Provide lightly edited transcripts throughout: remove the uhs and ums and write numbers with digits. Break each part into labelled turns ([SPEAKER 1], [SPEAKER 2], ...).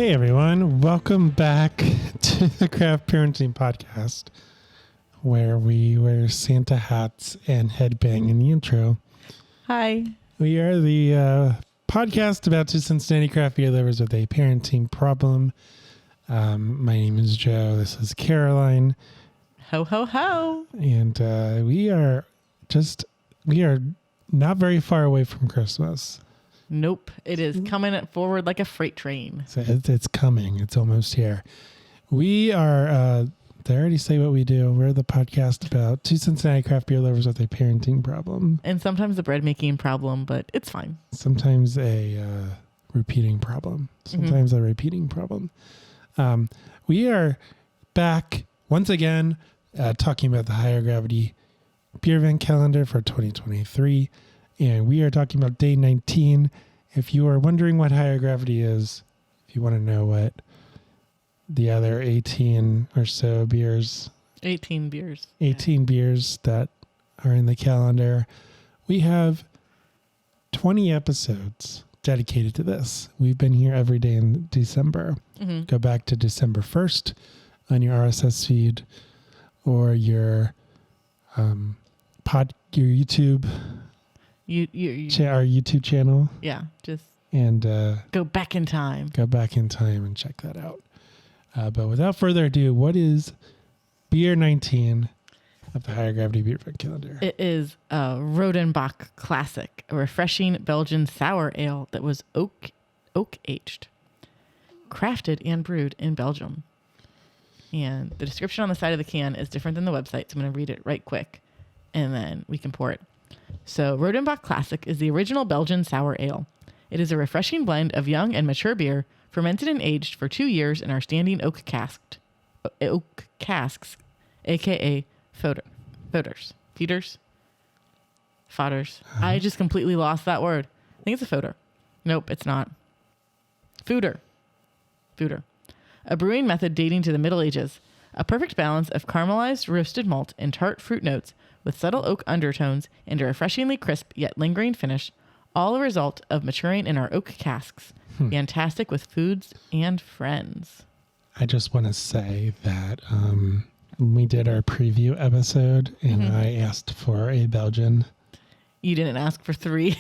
[SPEAKER 1] Hey everyone, welcome back to the Craft Parenting Podcast, where we wear Santa hats and headbang in the intro.
[SPEAKER 2] Hi.
[SPEAKER 1] We are the podcast about two Cincinnati craft beer lovers with a parenting problem. My name is Joe. This is Caroline.
[SPEAKER 2] Ho, ho, ho.
[SPEAKER 1] And we are not very far away from Christmas.
[SPEAKER 2] Nope. It is coming forward like a freight train.
[SPEAKER 1] So it's coming. It's almost here. We are, they already say what we do. We're the podcast about two Cincinnati craft beer lovers with a parenting problem.
[SPEAKER 2] And sometimes a bread making problem, but it's fine.
[SPEAKER 1] Sometimes a repeating problem. Sometimes a repeating problem. We are back once again talking about the Higher Gravity Beervent calendar for 2023. And we are talking about day 19. If you are wondering what Higher Gravity is, if you want to know what the other 18 or so beers.
[SPEAKER 2] 18 beers.
[SPEAKER 1] 18 beers that are in the calendar. We have 20 episodes dedicated to this. We've been here every day in December. Mm-hmm. Go back to December 1st on your RSS feed or your YouTube. Our YouTube channel.
[SPEAKER 2] Yeah, just
[SPEAKER 1] and
[SPEAKER 2] go back in time.
[SPEAKER 1] Go back in time and check that out. But without further ado, what is beer 19 of the Higher Gravity Beervent calendar?
[SPEAKER 2] It is a Rodenbach Classic, a refreshing Belgian sour ale that was oak aged, crafted and brewed in Belgium. And the description on the side of the can is different than the website, so I'm going to read it right quick, and then we can pour it. So, Rodenbach Classic is the original Belgian sour ale. It is a refreshing blend of young and mature beer, fermented and aged for 2 years in our standing oak casks, aka fodders. I just completely lost that word. I think it's a fodder. Nope, it's not. Fooder. A brewing method dating to the Middle Ages. A perfect balance of caramelized roasted malt and tart fruit notes with subtle oak undertones and a refreshingly crisp yet lingering finish, all a result of maturing in our oak casks. Fantastic with foods and friends. I
[SPEAKER 1] just want to say that we did our preview episode and I asked for a Belgian.
[SPEAKER 2] You didn't ask for 3?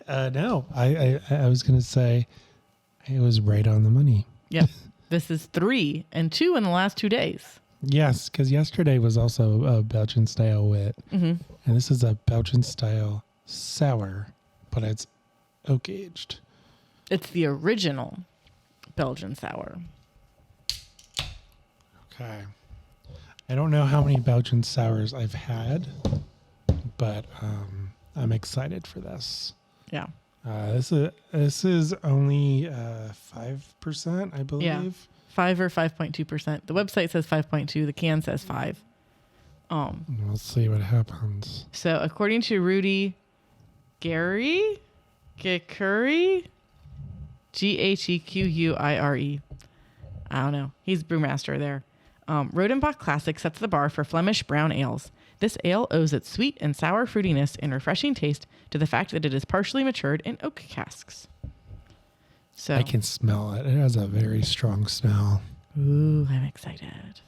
[SPEAKER 1] No, I was going to say it was right on the money.
[SPEAKER 2] Yep. This is 3 and 2 in the last 2 days.
[SPEAKER 1] Yes, because yesterday was also a Belgian style wit. And this is a Belgian style sour, but it's oak aged.
[SPEAKER 2] It's the original Belgian sour.
[SPEAKER 1] Okay. I don't know how many Belgian sours I've had, but I'm excited for this.
[SPEAKER 2] Yeah.
[SPEAKER 1] This is only 5%, I believe.
[SPEAKER 2] Yeah. 5 or 5.2%. The website says 5.2. The can says 5.
[SPEAKER 1] We'll see what happens.
[SPEAKER 2] So according to Rudy Gehquire, Gequire, I don't know. He's brewmaster there. Rodenbach Classic sets the bar for Flemish brown ales. This ale owes its sweet and sour fruitiness and refreshing taste to the fact that it is partially matured in oak casks. So
[SPEAKER 1] I can smell it. It has a very strong smell.
[SPEAKER 2] Ooh, I'm excited.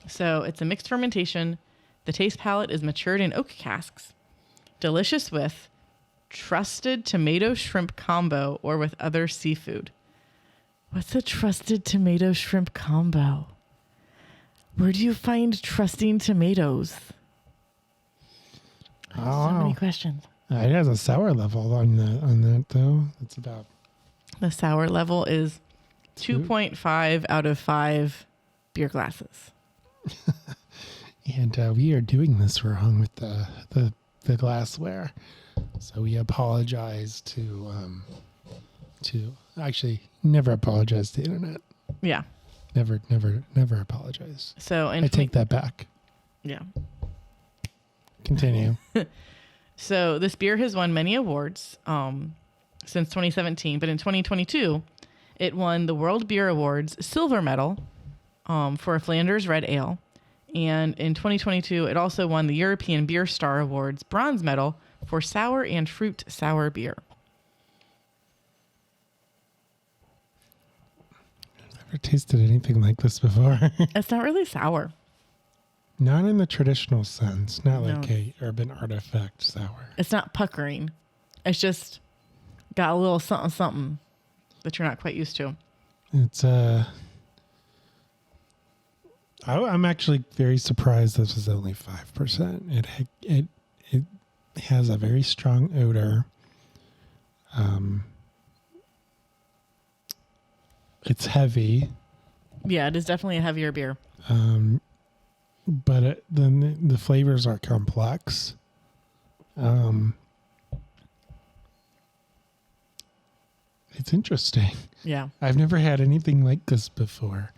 [SPEAKER 2] So it's a mixed fermentation. The taste palate is matured in oak casks. Delicious with trusted tomato shrimp combo or with other seafood. What's a trusted tomato shrimp combo? Where do you find trusting tomatoes? So many questions.
[SPEAKER 1] It has a sour level on that though. It's about
[SPEAKER 2] the sour level is 2.5 out of 5 beer glasses.
[SPEAKER 1] And we are doing this wrong with the glassware, so we apologize to actually never apologize to the internet.
[SPEAKER 2] Yeah.
[SPEAKER 1] Never apologize.
[SPEAKER 2] So
[SPEAKER 1] I take that back.
[SPEAKER 2] Yeah.
[SPEAKER 1] Continue.
[SPEAKER 2] So this beer has won many awards since 2017, but in 2022, it won the World Beer Awards silver medal for a Flanders Red Ale. And in 2022, it also won the European Beer Star Awards bronze medal for sour and fruit sour beer.
[SPEAKER 1] never tasted anything like this before.
[SPEAKER 2] It's not really sour.
[SPEAKER 1] Not in the traditional sense. Not
[SPEAKER 2] No.
[SPEAKER 1] like a urban artifact sour.
[SPEAKER 2] It's not puckering. It's just got a little something, something that you're not quite used to.
[SPEAKER 1] It's I'm actually very surprised this is only 5%. It has a very strong odor. It's heavy.
[SPEAKER 2] Yeah, it is definitely a heavier beer.
[SPEAKER 1] But then the flavors are complex. It's interesting.
[SPEAKER 2] Yeah.
[SPEAKER 1] I've never had anything like this before.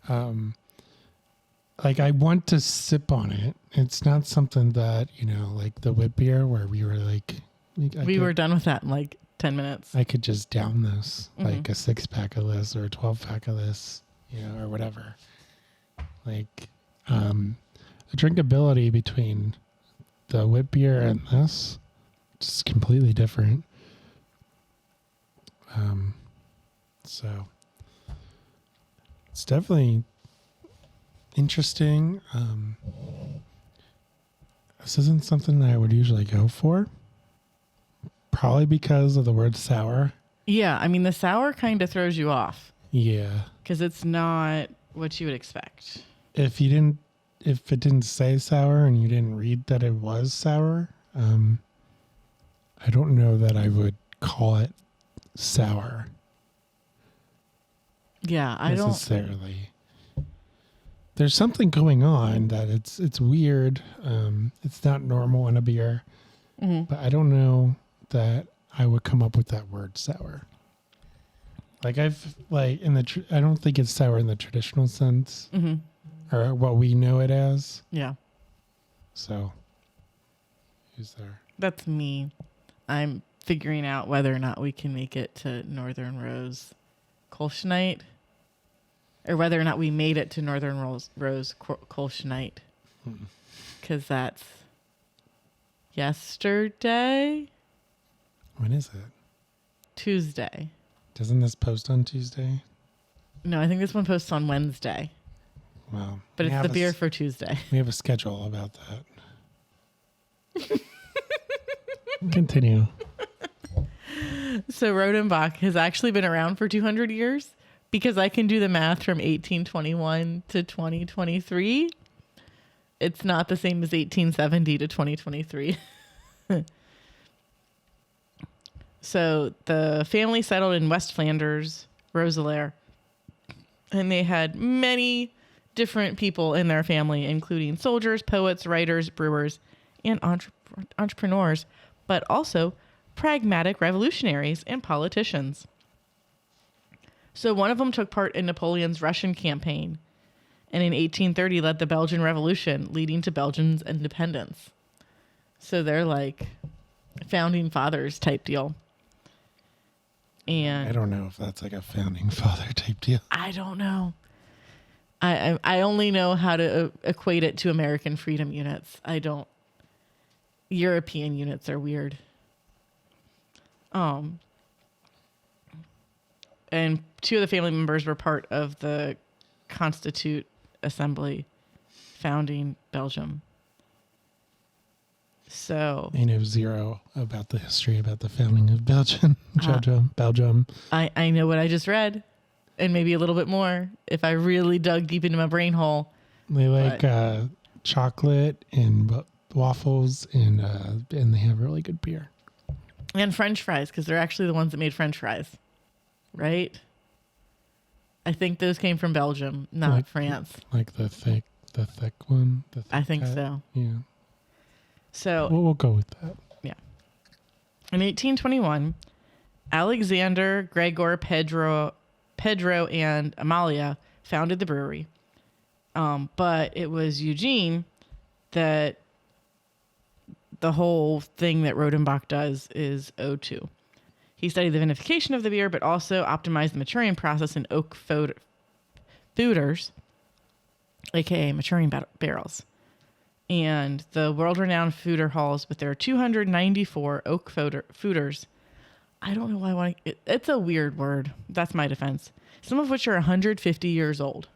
[SPEAKER 1] Like I want to sip on it. It's not something that, like the wit beer where we were like,
[SPEAKER 2] We were done with that in like 10 minutes.
[SPEAKER 1] I could just down this like
[SPEAKER 2] Mhm.
[SPEAKER 1] a 6-pack of this or a 12-pack of this, or whatever. Like, the drinkability between the wit beer and this just completely different. So it's definitely interesting. This isn't something that I would usually go for. Probably because of the word sour.
[SPEAKER 2] Yeah, I mean, the sour kind of throws you off
[SPEAKER 1] Yeah.
[SPEAKER 2] because it's not what you would expect.
[SPEAKER 1] If it didn't say sour and you didn't read that it was sour, I don't know that I would call it sour
[SPEAKER 2] Yeah, I don't.
[SPEAKER 1] necessarily. There's something going on that it's weird. It's not normal in a beer,
[SPEAKER 2] Mhm.
[SPEAKER 1] but I don't know that I would come up with that word sour. Like I don't think it's sour in the traditional sense
[SPEAKER 2] Mhm.
[SPEAKER 1] or what we know it as.
[SPEAKER 2] Yeah,
[SPEAKER 1] So, who's there?
[SPEAKER 2] that's me. I'm figuring out whether or not we can make it to Northern Rose Kolschnite, or whether or not we made it to Northern Rose Kolschnite, because that's yesterday,
[SPEAKER 1] When is it?
[SPEAKER 2] Tuesday.
[SPEAKER 1] Doesn't this post on Tuesday?
[SPEAKER 2] No, I think this one posts on Wednesday,
[SPEAKER 1] Well,
[SPEAKER 2] but
[SPEAKER 1] we
[SPEAKER 2] it's
[SPEAKER 1] have
[SPEAKER 2] the beer for Tuesday.
[SPEAKER 1] We have a schedule about that. Continue.
[SPEAKER 2] So Rodenbach has actually been around for 200 years because I can do the math from 1821 to 2023. It's not the same as 1870 to 2023. So the family settled in West Flanders, Roeselare, and they had many different people in their family, including soldiers, poets, writers, brewers, and entrepreneurs, but also pragmatic revolutionaries and politicians. So one of them took part in Napoleon's Russian campaign, and in 1830 led the Belgian Revolution, leading to Belgium's independence. So they're like founding fathers type deal. And
[SPEAKER 1] I don't know if that's like a founding father type deal.
[SPEAKER 2] I don't know. I only know how to equate it to American freedom units. I don't. European units are weird. And two of the family members were part of the Constitute Assembly founding Belgium. So
[SPEAKER 1] I know zero about the history about the founding of Belgium. Belgium.
[SPEAKER 2] I know what I just read, and maybe a little bit more if I really dug deep into my brain hole.
[SPEAKER 1] They like chocolate and waffles, and they have really good beer.
[SPEAKER 2] And French fries, because they're actually the ones that made French fries, right? I think those came from Belgium, not France.
[SPEAKER 1] Like the thick one. The thick
[SPEAKER 2] I think
[SPEAKER 1] cut.
[SPEAKER 2] so.
[SPEAKER 1] Yeah.
[SPEAKER 2] So
[SPEAKER 1] We'll go with that.
[SPEAKER 2] yeah. In 1821, Alexander, Gregor, Pedro, and Amalia founded the brewery. But it was Eugene that the whole thing that Rodenbach does is owed to. He studied the vinification of the beer, but also optimized the maturing process in oak foeders, aka maturing barrels. And the world-renowned foeder halls with their 294 oak foeders. I don't know why I want to... It's a weird word. That's my defense. some of which are 150 years old.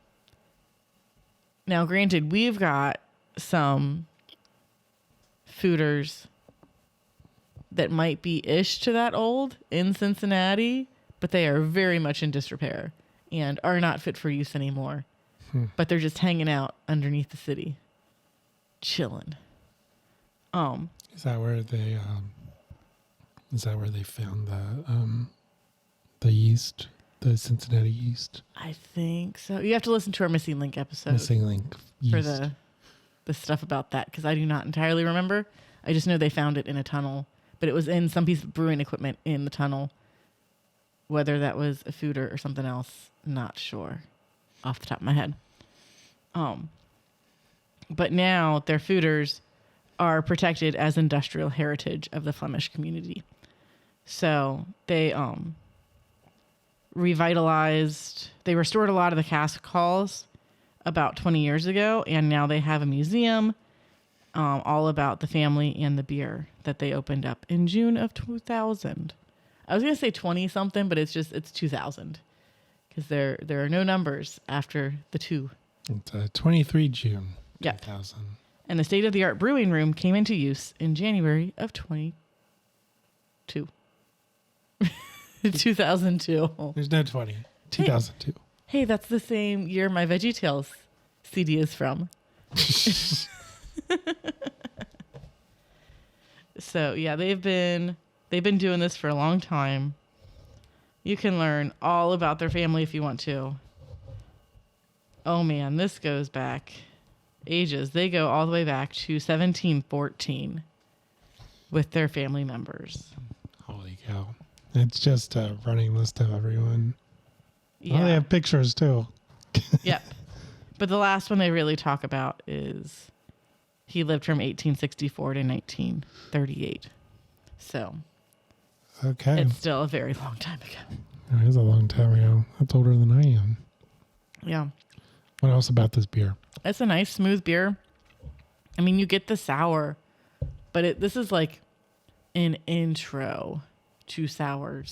[SPEAKER 2] Now, granted, we've got some fooders that might be ish to that old in Cincinnati, but they are very much in disrepair and are not fit for use anymore. But they're just hanging out underneath the city, chilling.
[SPEAKER 1] Is that where they found the yeast, the Cincinnati yeast?
[SPEAKER 2] I think so. You have to listen to our Missing Link episode.
[SPEAKER 1] Missing link yeast.
[SPEAKER 2] For the stuff about that, because I do not entirely remember. I just know they found it in a tunnel, but it was in some piece of brewing equipment in the tunnel. Whether that was a fooder or something else, not sure off the top of my head. But now their fooders are protected as industrial heritage of the Flemish community. So they they restored a lot of the cask halls about 20 years ago, and now they have a museum all about the family and the beer that they opened up in June of 2000. I was going to say 20-something, but it's 2000 because there are no numbers after the 2.
[SPEAKER 1] It's 23 June 2000.
[SPEAKER 2] And the state-of-the-art brewing room came into use in January of 2002. 2002.
[SPEAKER 1] There's no 20. 2002.
[SPEAKER 2] Hey, that's the same year my VeggieTales CD is from. So yeah, they've been doing this for a long time. You can learn all about their family if you want to. Oh man, this goes back ages. They go all the way back to 1714 with their family members.
[SPEAKER 1] Holy cow. It's just a running list of everyone.
[SPEAKER 2] Yeah.
[SPEAKER 1] Oh, they have pictures too.
[SPEAKER 2] Yep. But the last one they really talk about is he lived from 1864 to 1938. So
[SPEAKER 1] okay.
[SPEAKER 2] it's still a very long time ago.
[SPEAKER 1] It is a long time ago. That's older than I am.
[SPEAKER 2] Yeah.
[SPEAKER 1] What else about this beer?
[SPEAKER 2] It's a nice, smooth beer. I mean, you get the sour, but this is like an intro to sour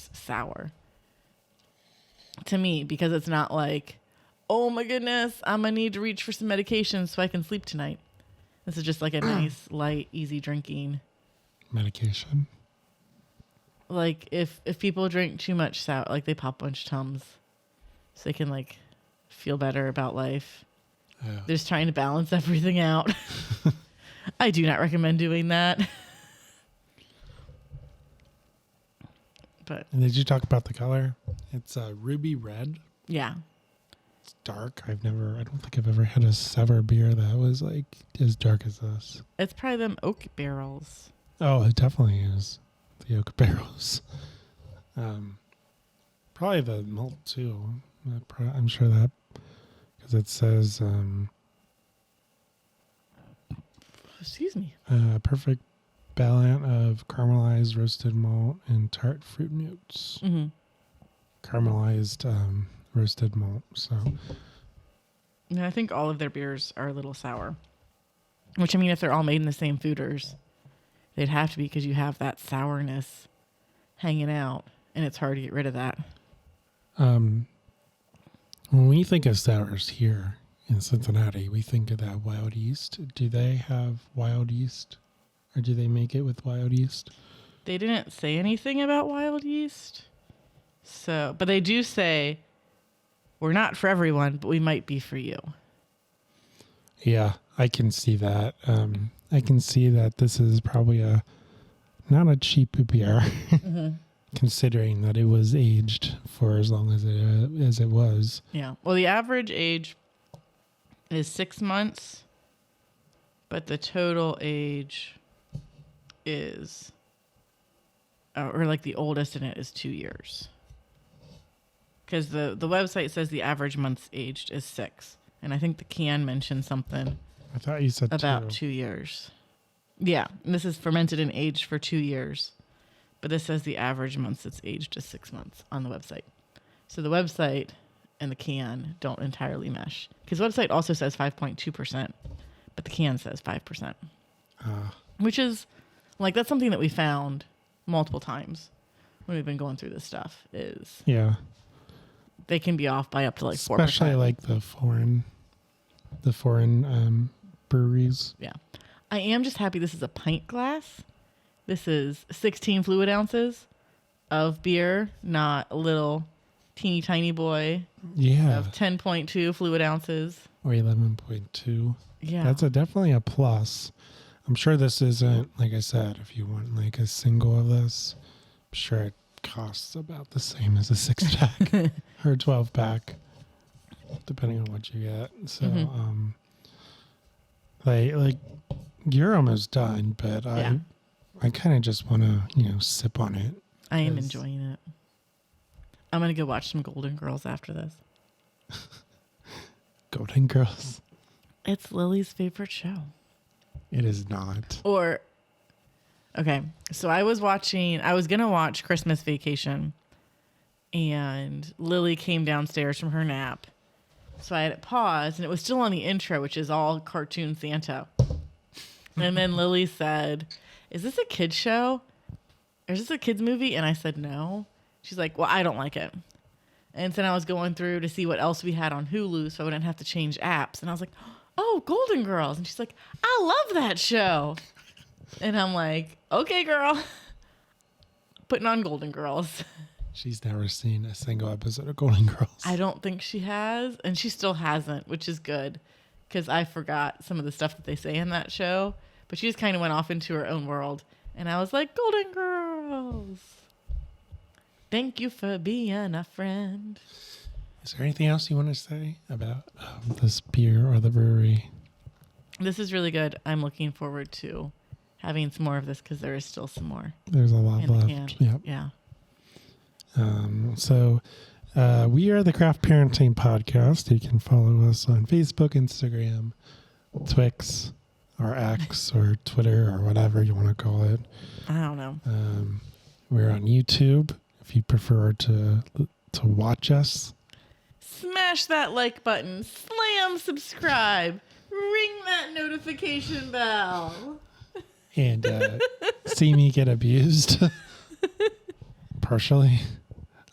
[SPEAKER 2] to me, because it's not like, oh my goodness, I'm going to need to reach for some medication so I can sleep tonight. This is just like a nice, light, easy drinking.
[SPEAKER 1] Medication?
[SPEAKER 2] Like if people drink too much sour, like they pop a bunch of Tums so they can like feel better about life.
[SPEAKER 1] Yeah.
[SPEAKER 2] They're just trying to balance everything out. I do not recommend doing that. But
[SPEAKER 1] and did you talk about the color? It's ruby red.
[SPEAKER 2] Yeah.
[SPEAKER 1] It's dark. I don't think I've ever had a sour beer that was like as dark as this.
[SPEAKER 2] It's probably them oak barrels.
[SPEAKER 1] Oh, it definitely is. The oak barrels. Probably the malt too. I'm sure that, because it says
[SPEAKER 2] Excuse me.
[SPEAKER 1] Perfect balance of caramelized roasted malt and tart fruit notes.
[SPEAKER 2] Mm-hmm.
[SPEAKER 1] Caramelized roasted malt. So
[SPEAKER 2] Yeah, I think all of their beers are a little sour. Which, I mean, if they're all made in the same fooders, they'd have to be, because you have that sourness hanging out, and it's hard to get rid of that.
[SPEAKER 1] When we think of sours here in Cincinnati, we think of that wild yeast. Do they have wild yeast? Or do they make it with wild yeast?
[SPEAKER 2] They didn't say anything about wild yeast. So, but they do say, we're not for everyone, but we might be for you.
[SPEAKER 1] Yeah, I can see that. I can see that this is probably not a cheap beer,
[SPEAKER 2] Mm-hmm.
[SPEAKER 1] considering that it was aged for as long as it was.
[SPEAKER 2] Yeah. Well, the average age is 6 months, but the total age is, or like the oldest in it is 2 years. Because the website says the average months aged is 6. And I think the can mentioned something
[SPEAKER 1] I thought you said
[SPEAKER 2] about
[SPEAKER 1] 2.
[SPEAKER 2] 2 years. Yeah. And this is fermented and aged for 2 years. But this says the average months it's aged is 6 months on the website. So the website and the can don't entirely mesh. Because the website also says 5.2%, but the can says 5%. Which is, like, that's something that we found multiple times when we've been going through this stuff is...
[SPEAKER 1] Yeah.
[SPEAKER 2] they can be off by up to like 4%.
[SPEAKER 1] Especially like the foreign breweries.
[SPEAKER 2] Yeah. I am just happy this is a pint glass. This is 16 fluid ounces of beer, not a little teeny tiny boy of 10.2 fluid ounces.
[SPEAKER 1] Or 11.2.
[SPEAKER 2] Yeah.
[SPEAKER 1] That's definitely a plus. I'm sure this isn't, like I said, if you want like a single of this, I'm sure it costs about the same as a 6-pack or a 12-pack, depending on what you get. So, like you're almost done, but I kind of just want to, sip on it.
[SPEAKER 2] I am enjoying it. I'm going to go watch some Golden Girls after this.
[SPEAKER 1] Golden Girls?
[SPEAKER 2] It's Lily's favorite show.
[SPEAKER 1] It is not.
[SPEAKER 2] Okay, so I was going to watch Christmas Vacation, and Lily came downstairs from her nap. So I had it paused, and it was still on the intro, which is all cartoon Santa. And then Lily said, "Is this a kid's show? Or is this a kid's movie?" And I said, "No." She's like, "Well, I don't like it." And then I was going through to see what else we had on Hulu so I wouldn't have to change apps. And I was like, "Oh, Golden Girls." And she's like, "I love that show." And I'm like, "Okay, girl." Putting on Golden Girls.
[SPEAKER 1] She's never seen a single episode of Golden Girls.
[SPEAKER 2] I don't think she has. And she still hasn't, which is good. Because I forgot some of the stuff that they say in that show. But she just kind of went off into her own world. And I was like, Golden Girls. Thank you for being a friend.
[SPEAKER 1] Is there anything else you want to say about this beer or the brewery?
[SPEAKER 2] This is really good. I'm looking forward to having some more of this because there is still some more.
[SPEAKER 1] There's a lot left. Yep.
[SPEAKER 2] Yeah.
[SPEAKER 1] So we are the Craft Parenting Podcast. You can follow us on Facebook, Instagram, Twix, or X, or Twitter, or whatever you want to call it.
[SPEAKER 2] I don't know.
[SPEAKER 1] We're on YouTube if you prefer to watch us.
[SPEAKER 2] Smash that like button. Slam subscribe. Ring that notification bell.
[SPEAKER 1] And see me get abused. Partially.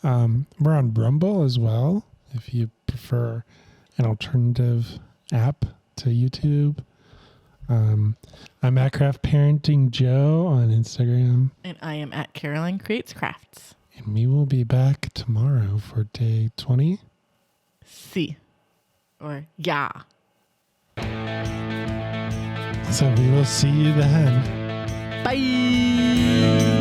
[SPEAKER 1] We're on Rumble as well if you prefer an alternative app to YouTube. I'm at Craft Parenting Joe on Instagram.
[SPEAKER 2] And I am at Caroline Creates Crafts.
[SPEAKER 1] And we will be back tomorrow for day 20.
[SPEAKER 2] See. Or yeah.
[SPEAKER 1] So we will see you then.
[SPEAKER 2] Bye.